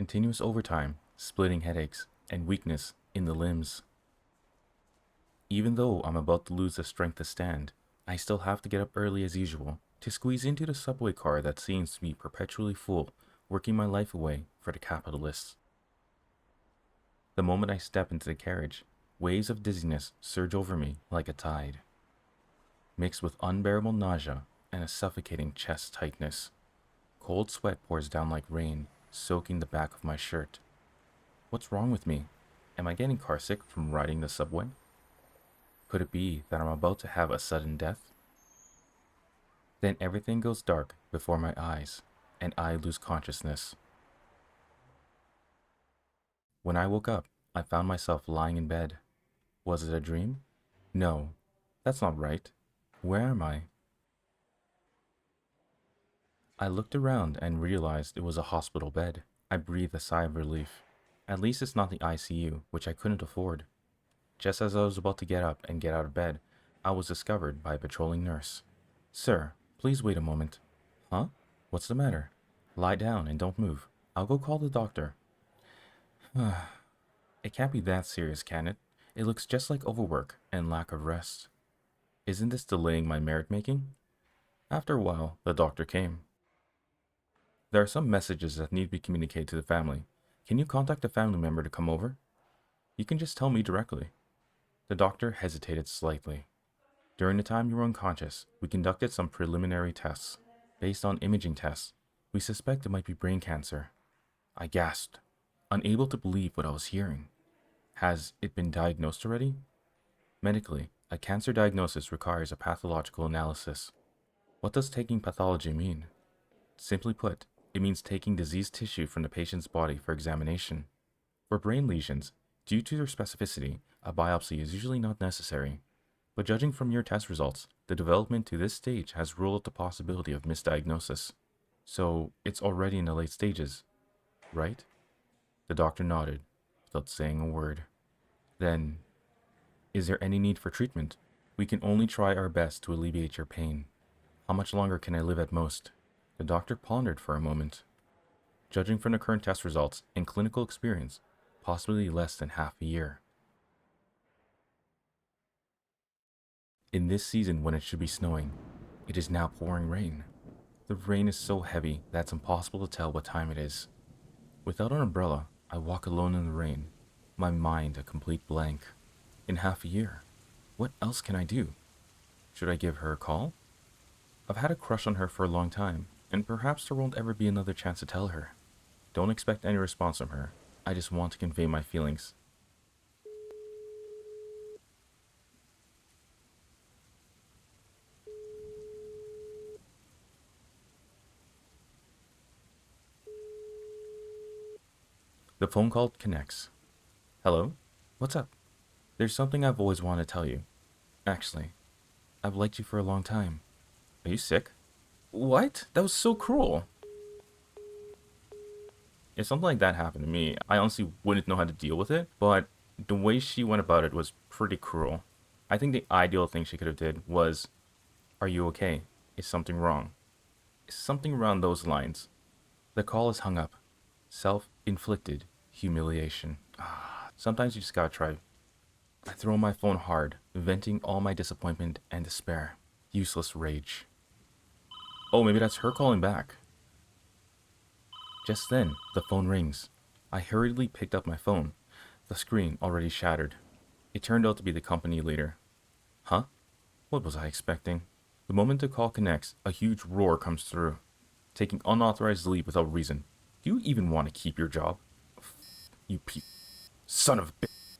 continuous overtime, splitting headaches, and weakness in the limbs. Even though I'm about to lose the strength to stand, I still have to get up early as usual to squeeze into the subway car that seems to be perpetually full, working my life away for the capitalists. The moment I step into the carriage, waves of dizziness surge over me like a tide, mixed with unbearable nausea and a suffocating chest tightness. Cold sweat pours down like rain, soaking the back of my shirt. What's wrong with me? Am I getting carsick from riding the subway? Could it be that I'm about to have a sudden death? Then everything goes dark before my eyes, and I lose consciousness. When I woke up, I found myself lying in bed. Was it a dream? No, that's not right. Where am I? I looked around and realized it was a hospital bed. I breathed a sigh of relief. At least it's not the ICU, which I couldn't afford. Just as I was about to get up and get out of bed, I was discovered by a patrolling nurse. "Sir, please wait a moment." "Huh? What's the matter?" "Lie down and don't move. I'll go call the doctor." It can't be that serious, can it? It looks just like overwork and lack of rest. Isn't this delaying my merit making? After a while, the doctor came. "There are some messages that need to be communicated to the family. Can you contact a family member to come over?" "You can just tell me directly." The doctor hesitated slightly. "During the time you were unconscious, we conducted some preliminary tests. Based on imaging tests, we suspect it might be brain cancer." I gasped, unable to believe what I was hearing. Has it been diagnosed already? Medically, a cancer diagnosis requires a pathological analysis. What does taking pathology mean? Simply put, it means taking diseased tissue from the patient's body for examination. For brain lesions, due to their specificity, a biopsy is usually not necessary. But judging from your test results, the development to this stage has ruled out the possibility of misdiagnosis. So, it's already in the late stages, right? The doctor nodded, without saying a word. Then, is there any need for treatment? We can only try our best to alleviate your pain. How much longer can I live at most? The doctor pondered for a moment. Judging from the current test results and clinical experience, possibly less than half a year. In this season when it should be snowing, it is now pouring rain. The rain is so heavy that it's impossible to tell what time it is. Without an umbrella, I walk alone in the rain, my mind a complete blank. In half a year, what else can I do? Should I give her a call? I've had a crush on her for a long time, and perhaps there won't ever be another chance to tell her. Don't expect any response from her. I just want to convey my feelings. The phone call connects. "Hello? What's up?" "There's something I've always wanted to tell you. Actually, I've liked you for a long time." "Are you sick?" "What? That was so cruel." If something like that happened to me, I honestly wouldn't know how to deal with it, but the way she went about it was pretty cruel. I think the ideal thing she could have did was, "Are you okay? Is something wrong?" Something around those lines. The call is hung up. Self-inflicted humiliation. Sometimes you just gotta try. I throw my phone hard, venting all my disappointment and despair. Useless rage. Oh, maybe that's her calling back. Just then, the phone rings. I hurriedly picked up my phone, the screen already shattered. It turned out to be the company leader. Huh? What was I expecting? The moment the call connects, a huge roar comes through. "Taking unauthorized leave without reason. Do you even want to keep your job? You son of a bitch."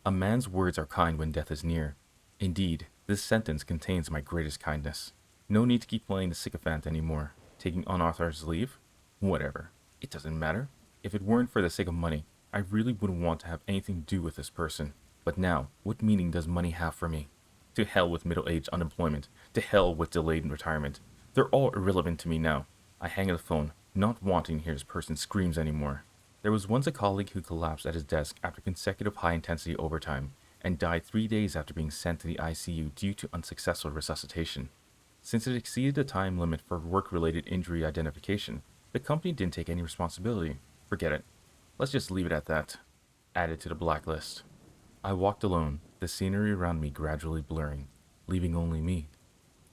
A man's words are kind when death is near. Indeed, this sentence contains my greatest kindness. No need to keep playing the sycophant anymore. Taking unauthorized leave? Whatever. It doesn't matter. If it weren't for the sake of money, I really wouldn't want to have anything to do with this person. But now, what meaning does money have for me? To hell with middle-aged unemployment. To hell with delayed retirement. They're all irrelevant to me now. I hang up the phone, not wanting to hear this person's screams anymore. There was once a colleague who collapsed at his desk after consecutive high-intensity overtime and died 3 days after being sent to the ICU due to unsuccessful resuscitation. Since it exceeded the time limit for work-related injury identification, the company didn't take any responsibility. Forget it. Let's just leave it at that. Added to the blacklist. I walked alone, the scenery around me gradually blurring, leaving only me.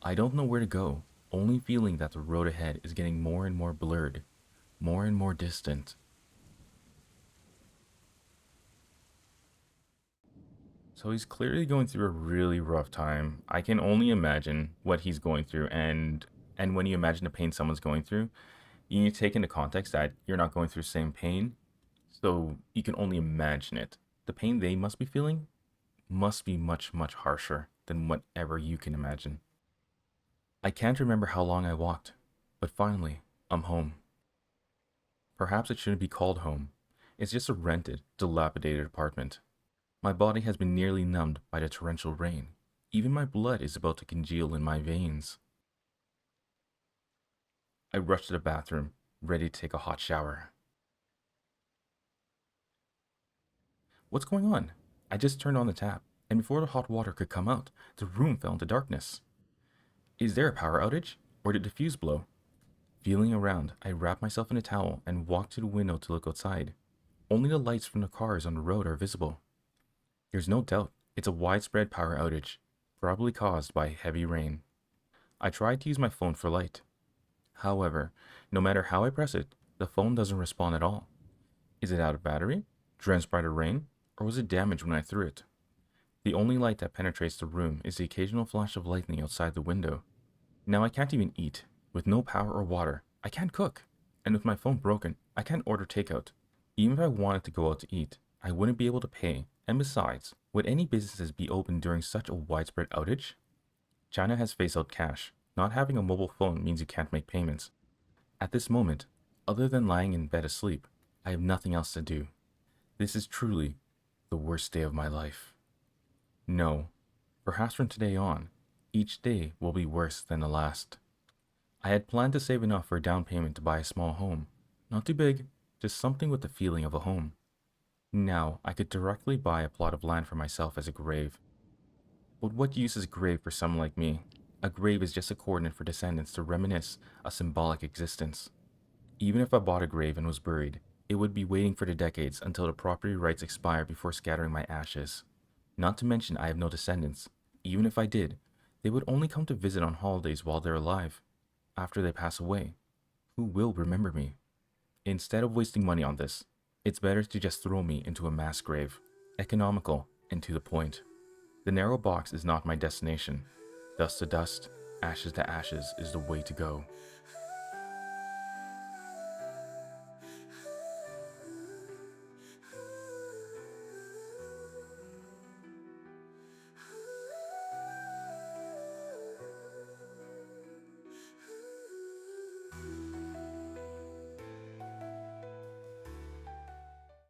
I don't know where to go, only feeling that the road ahead is getting more and more blurred, more and more distant. So he's clearly going through a really rough time. I can only imagine what he's going through, and when you imagine the pain someone's going through, you need to take into context that you're not going through the same pain, so you can only imagine it. The pain they must be feeling must be much, much harsher than whatever you can imagine. I can't remember how long I walked, but finally, I'm home. Perhaps it shouldn't be called home. It's just a rented, dilapidated apartment. My body has been nearly numbed by the torrential rain. Even my blood is about to congeal in my veins. I rush to the bathroom, ready to take a hot shower. What's going on? I just turned on the tap, and before the hot water could come out, the room fell into darkness. Is there a power outage? Or did the fuse blow? Feeling around, I wrap myself in a towel and walk to the window to look outside. Only the lights from the cars on the road are visible. There's no doubt it's a widespread power outage, probably caused by heavy rain. I tried to use my phone for light. However, no matter how I press it, the phone doesn't respond at all. Is it out of battery, drenched by the rain, or was it damaged when I threw it? The only light that penetrates the room is the occasional flash of lightning outside the window. Now I can't even eat. With no power or water, I can't cook. And with my phone broken, I can't order takeout. Even if I wanted to go out to eat, I wouldn't be able to pay. And besides, would any businesses be open during such a widespread outage? China has phased out cash. Not having a mobile phone means you can't make payments. At this moment, other than lying in bed asleep, I have nothing else to do. This is truly the worst day of my life. No, perhaps from today on, each day will be worse than the last. I had planned to save enough for a down payment to buy a small home. Not too big, just something with the feeling of a home. Now, I could directly buy a plot of land for myself as a grave. But what use is a grave for someone like me? A grave is just a coordinate for descendants to reminisce a symbolic existence. Even if I bought a grave and was buried, it would be waiting for the decades until the property rights expire before scattering my ashes. Not to mention I have no descendants. Even if I did, they would only come to visit on holidays while they're alive. After they pass away, who will remember me? Instead of wasting money on this, it's better to just throw me into a mass grave. Economical and to the point. The narrow box is not my destination. Dust to dust, ashes to ashes is the way to go.